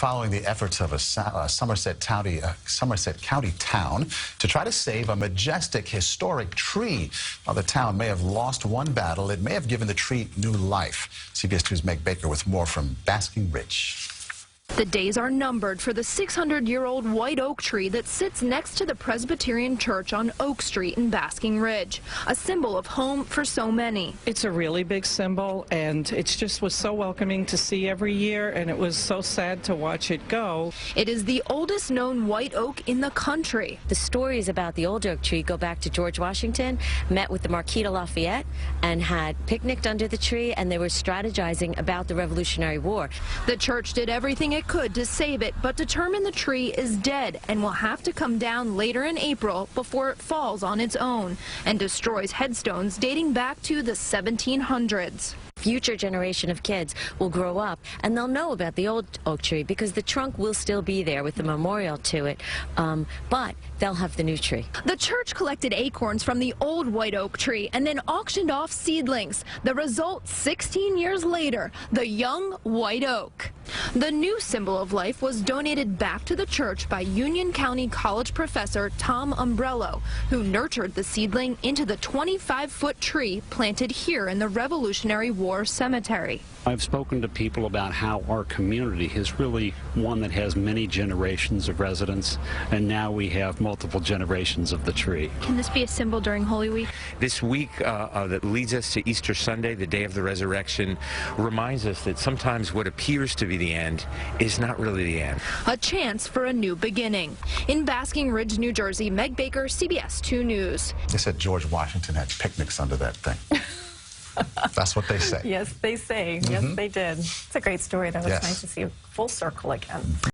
following the efforts of a Somerset County town to try to save a majestic historic tree. While the town may have lost one battle, it may have given the tree new life. CBS 2's Meg Baker with more from Basking Ridge. The days are numbered for the 600-year-old white oak tree that sits next to the Presbyterian Church on Oak Street in Basking Ridge, a symbol of home for so many. It's a really big symbol, and it just was so welcoming to see every year, and it was so sad to watch it go. It is the oldest known white oak in the country. The stories about the old oak tree go back to George Washington, met with the Marquis de Lafayette, and had picnicked under the tree, and they were strategizing about the Revolutionary War. The church did everything it could to save it, but determined the tree is dead and will have to come down later in April before it falls on its own and destroys headstones dating back to the 1700s. Future generation of kids will grow up and they'll know about the old oak tree because the trunk will still be there with the memorial to it, but they'll have the new tree. The church collected acorns from the old white oak tree and then auctioned off seedlings. The result, 16 years later, the young white oak. The new symbol of life was donated back to the church by Union County College professor Tom Umbrello, who nurtured the seedling into the 25-foot tree planted here in the Revolutionary War Cemetery. I've spoken to people about how our community is really one that has many generations of residents, and now we have multiple generations of the tree. Can this be a symbol during Holy Week? This week that leads us to Easter Sunday, the day of the resurrection, reminds us that sometimes what appears to be the end is not really the end. A chance for a new beginning. In Basking Ridge, New Jersey, Meg Baker, CBS 2 News. They said George Washington had picnics under that thing. That's what they say. Yes, they say. Yes, they did. It's a great story, though. It's nice to see a full circle again.